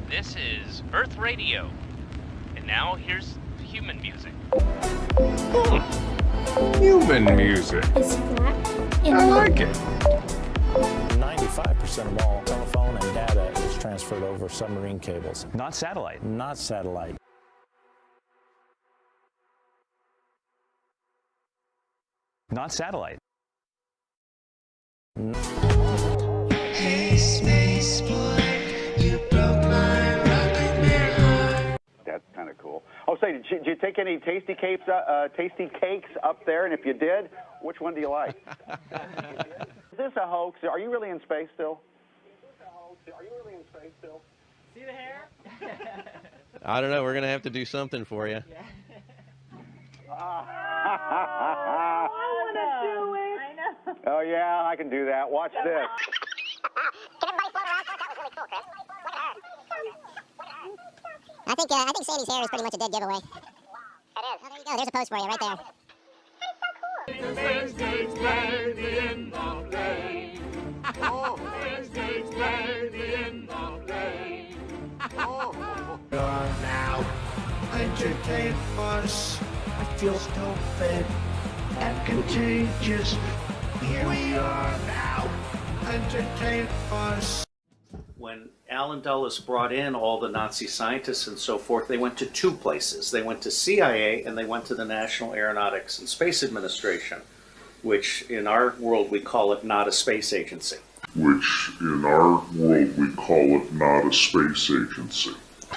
This is Earth Radio. And now here's human music. Human music. It's flat. I like it. 95% of all telephone and data is transferred over submarine cables. Not satellite. Not satellite. Not satellite. Hey, space boy, you broke my rocket man heart. That's kind of cool. Oh, say, did you take any tasty cakes up there? And if you did, which one do you like? Is this a hoax? Are you really in space still? See the hair? I don't know. We're going to have to do something for you. Yeah. I want to do it. I know. Oh, yeah, I can do that. Watch this. I think Sandy's hair is pretty much a dead giveaway. It is. Oh, there you go. There's a post for you right there. Thursday's Friday in the plane. Oh, Thursday's Friday in the plane. Oh, you're now entertain us. I feel stupid and contagious. Here we are now. Entertain us. When Alan Dulles brought in all the Nazi scientists and so forth, they went to two places. They went to CIA and they went to the National Aeronautics and Space Administration, which in our world we call it not a space agency.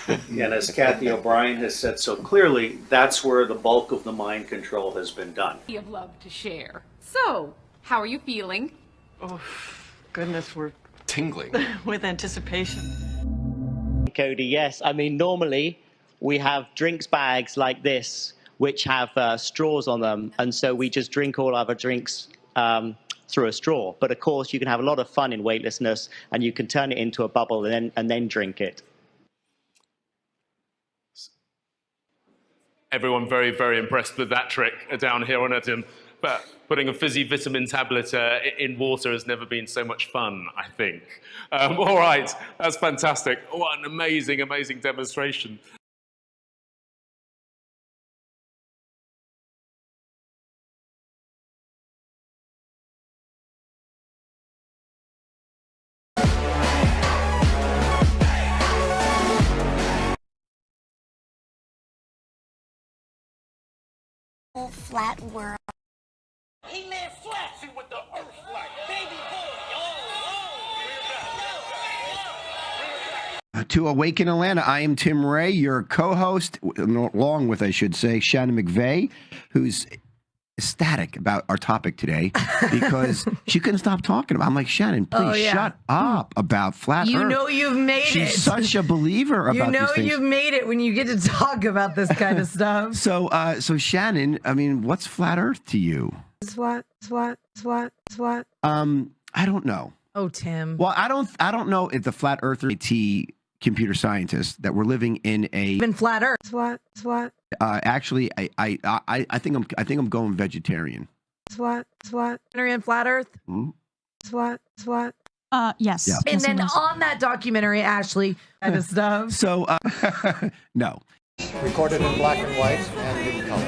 And as Kathy O'Brien has said so clearly, that's where the bulk of the mind control has been done. Of love to share. So, how are you feeling? Oh, goodness, we're tingling with anticipation. Cody, yes. I mean, normally we have drinks bags like this, which have straws on them, and so we just drink all our drinks through a straw. But of course, you can have a lot of fun in weightlessness, and you can turn it into a bubble and then drink it. Everyone very, very impressed with that trick down here on Etim. But putting a fizzy vitamin tablet in water has never been so much fun, I think. All right, that's fantastic. What an amazing, amazing demonstration. Flat world. He live flat, see what the earth like. Baby boy, To Awaken Atlanta, I am Tim Ray, your co-host, along with, I should say, Shannon McVeigh, who's ecstatic about our topic today because she couldn't stop talking about it. I'm like, Shannon, please shut up about flat Earth. You know you've made it. She's such a believer about these things. You know you've made it when you get to talk about this kind of stuff. So Shannon, I mean, what's flat Earth to you? What? I don't know. Oh, Tim. Well, I don't know if the flat earther computer scientists that we're living in a Even flat Earth. What? actually I think I'm going vegetarian. What? And flat Earth. Hmm? What? Yes. Yeah. And then on that documentary, Ashley, kind of stuff. So no. Recorded in black and white and in color.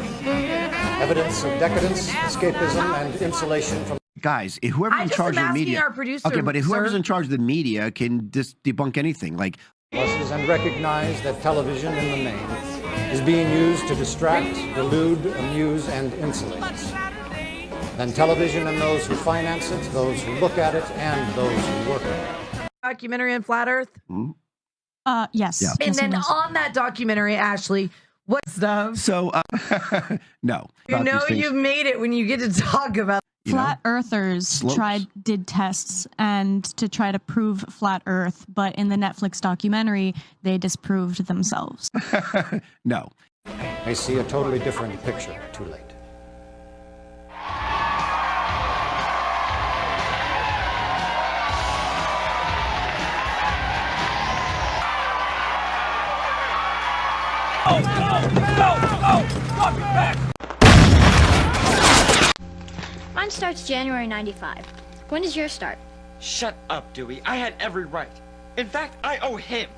Evidence of decadence, escapism, and insulation from. Guys, whoever's in charge of the media. Our producer, okay, but if whoever's in charge of the media can just debunk anything, like. And recognize that television in the main is being used to distract, delude, amuse, and insulate. Then television and those who finance it, those who look at it, and those who work at it. Documentary on flat Earth. Hmm? Yes. Yeah. And then on that documentary, Ashley, what stuff? So no. You know you've made it when you get to talk about. Flat Earthers did tests and to try to prove flat Earth, but in the Netflix documentary, they disproved themselves. No. They see a totally different picture too late. Mine starts January 95. When does yours start? Shut up, Dewey. I had every right. In fact, I owe him.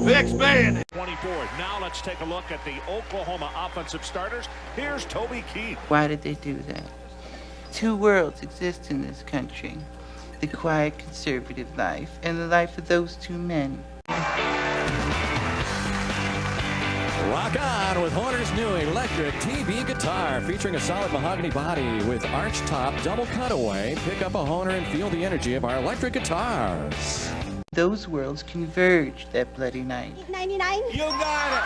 Fix man. 24. Now let's take a look at the Oklahoma offensive starters. Here's Toby Keith. Why did they do that? Two worlds exist in this country. The quiet conservative life and the life of those two men. Rock on with Horner's new electric TV guitar featuring a solid mahogany body with arch top, double cutaway. Pick up a Horner and feel the energy of our electric guitars. Those worlds converged that bloody night. 99. You got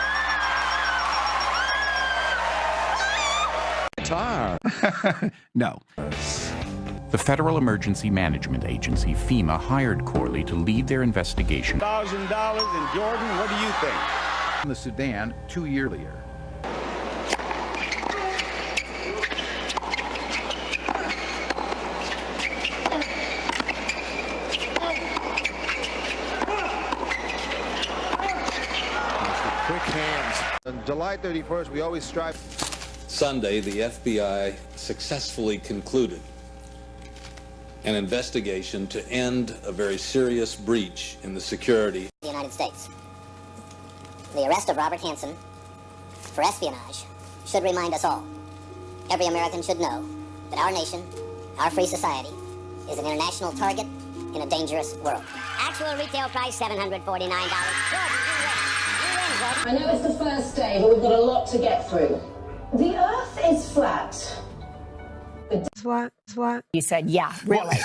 it. Guitar. No. The Federal Emergency Management Agency, FEMA, hired Corley to lead their investigation. $1,000 in Jordan, what do you think? In the Sudan 2 years earlier. Quick hands. On July 31st, we always strive. Sunday, the FBI successfully concluded an investigation to end a very serious breach in the security. The United States. The arrest of Robert Hansen for espionage should remind us all. Every American should know that our nation, our free society, is an international target in a dangerous world. Actual retail price, $749. Jordan, you win, I know it's the first day, but we've got a lot to get through. The Earth is flat. What? He said, yeah, really.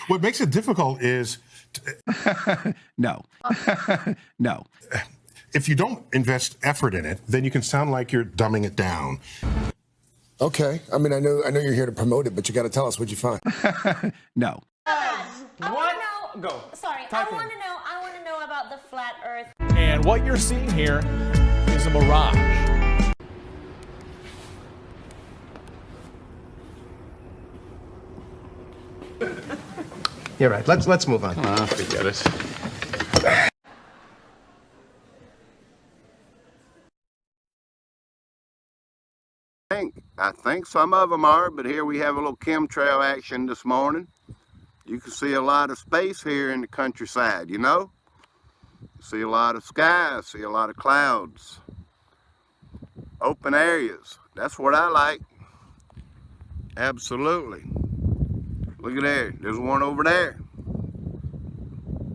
What makes it difficult is... No. No. If you don't invest effort in it, then you can sound like you're dumbing it down. Okay. I mean, I know you're here to promote it, but you got to tell us what you find. No. What? Go. Sorry, I want to know about the flat Earth. And what you're seeing here is a mirage. You're right. Let's move on. Forget it. I think some of them are, but here we have a little chemtrail action this morning. You can see a lot of space here in the countryside, you know? See a lot of sky, see a lot of clouds. Open areas. That's what I like. Absolutely. Look at there. There's one over there.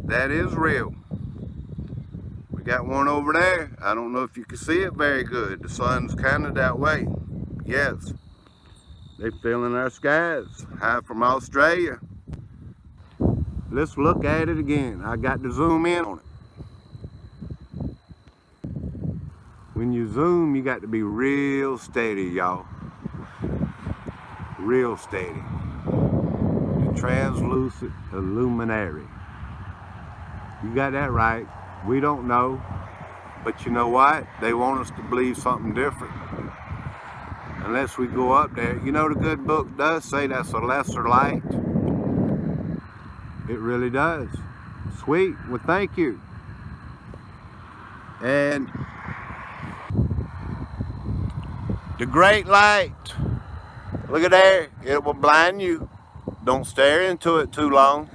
That is real. We got one over there. I don't know if you can see it very good. The sun's kind of that way. Yes. They fill in our skies. Hi from Australia. Let's look at it again. I got to zoom in on it. When you zoom, you got to be real steady, y'all. Real steady. The translucent illuminary. You got that right. We don't know. But you know what? They want us to believe something different. Unless we go up there. You know the good book does say that's a lesser light. It really does. Sweet. Well, thank you. And the great light, look at there, it will blind you. Don't stare into it too long.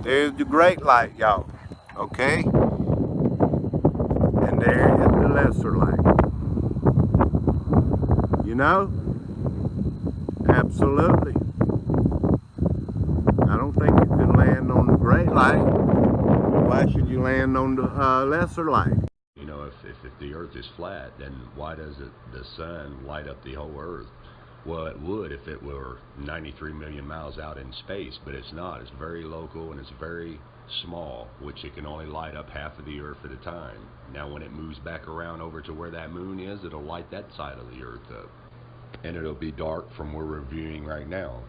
There's the great light, y'all, okay? And there is the lesser light. You know? Absolutely. I don't think you can land on the great light. Why should you land on the lesser light? You know, if the Earth is flat, then why does the sun light up the whole Earth? Well, it would if it were 93 million miles out in space, but it's not. It's very local and it's very small, which it can only light up half of the Earth at a time. Now, when it moves back around over to where that moon is, it'll light that side of the Earth up. And it'll be dark from where we're viewing right now.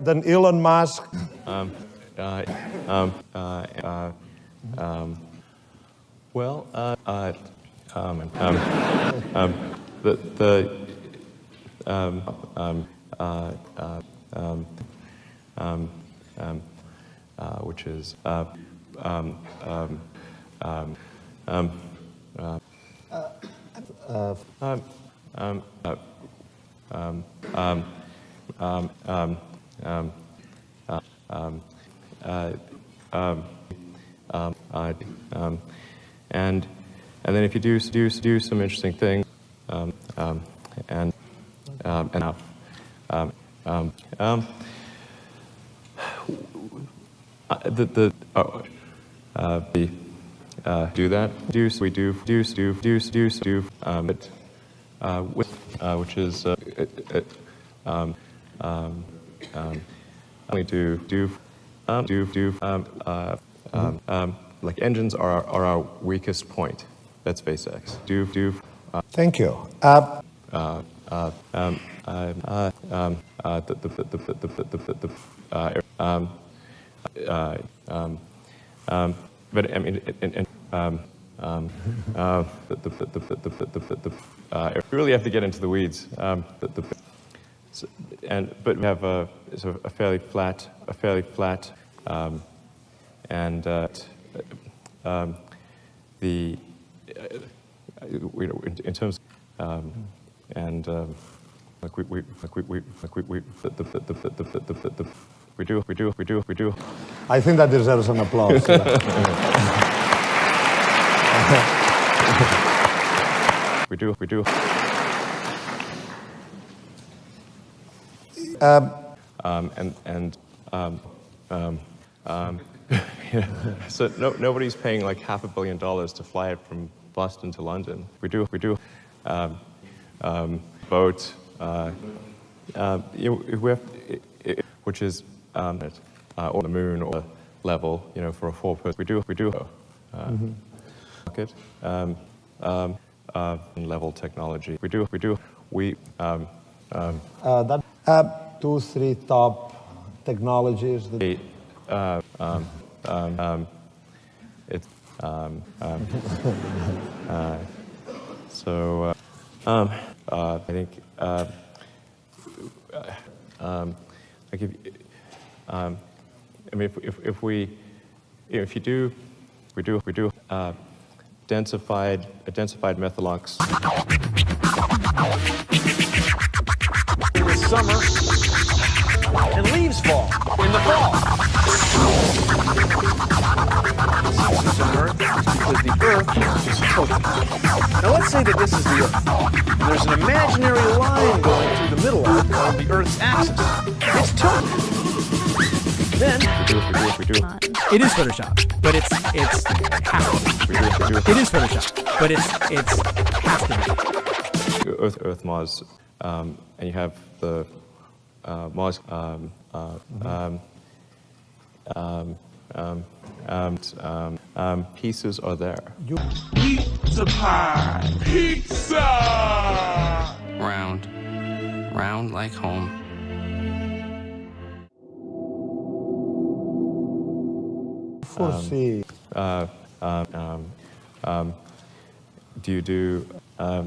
Then Elon Musk. Which is and then if you do some interesting things, do that. We do, which is like engines are our weakest point. That's SpaceX. Thank you. But I mean, we really have to get into the weeds. But we have a fairly flat, and in terms we do. I think that deserves an applause. We do. So nobody's paying like $500 million to fly it from Boston to London. We do. Boat. We have, which is or the moon or level, for a 4-person. We do. Rocket. Level technology. We do. That 2-3 top technologies. So I think like if you do, we do densified methalox. In the summer, and leaves fall in the fall. Seasons on Earth because the Earth is tilted. Now let's say that this is the Earth. There's an imaginary line going through the middle of it called the Earth's axis. It's tilted. Then we do. It is Photoshop, but it's half. It is Photoshop, but it's half the video. Earth, Mars, and you have the Mars. Pieces are there. Pizza pie! Pizza! Round like home. Kursi. Do you do yeah.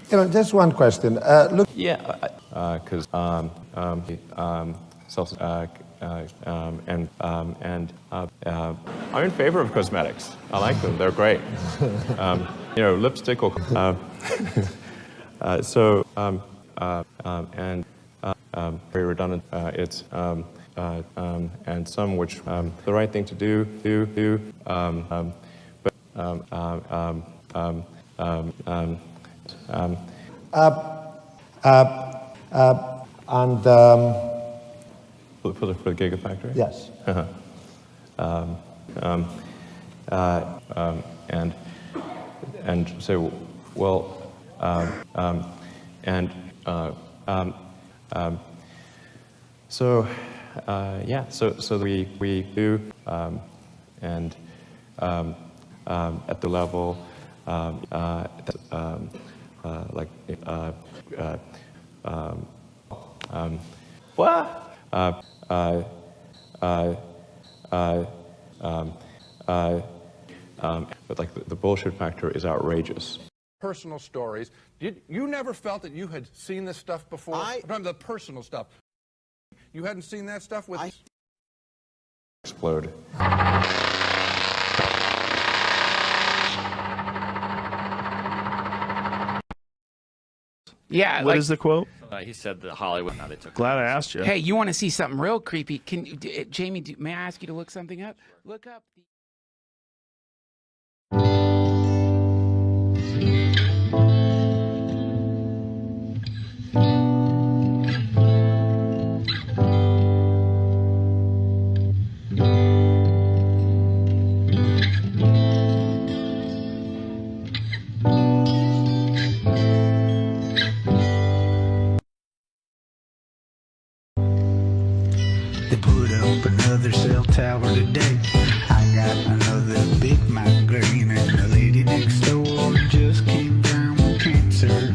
You know, just one question. Look. Yeah, because I'm in favor of cosmetics. I like them; they're great. You know, lipstick or very redundant. It's and some which the right thing to do. For the Gigafactory? Yes. And so, well, yeah, so we do, and at the level, but like the bullshit factor is outrageous. Personal stories. You never felt that you had seen this stuff before? From the personal stuff. You hadn't seen that stuff with... Explode. Yeah. What is the quote? He said the Hollywood. How they took. Glad I asked you. Hey, you want to see something real creepy? Can Jamie? May I ask you to look something up? Look up. They put up another cell tower today. I got another big migraine, and the lady next door just came down with cancer.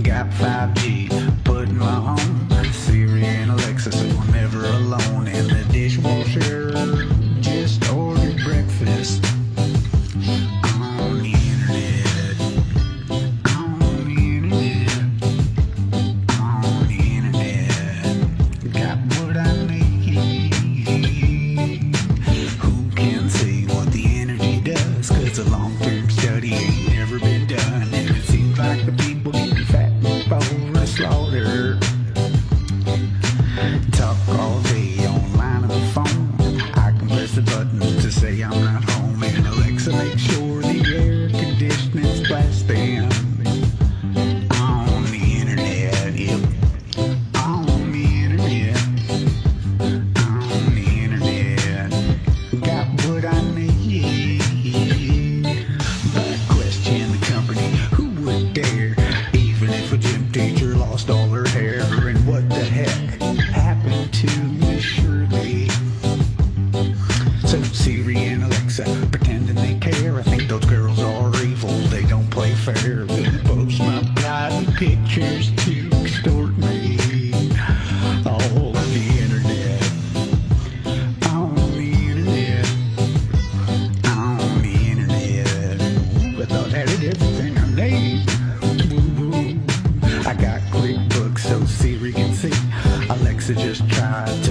Got 5G put in my home, Siri and Alexa, so I'm never alone. And the dishwasher just ordered breakfast on the internet. On the internet. On the internet. Got what I need. Who can say what the energy does? 'Cause a long-term study ain't never been done, and it seems like the people getting fat for the slaughter. Talk all day online on the phone. I can press the button to say I'm not home, and Alexa makes sure the air conditioning's blasting. On the internet, yep. On the internet. On the internet. Got what I need. But question the company, who would dare? Even if a gym teacher lost all her hair. And what the heck happened to Miss Shirley? So Siri and Alexa pretending they care. I think those girls are evil, they don't play fair. They post my private pictures to extort me. All on the internet. On the internet. On the internet. I thought I had everything I need. I got QuickBooks so Siri can see. Alexa just tried to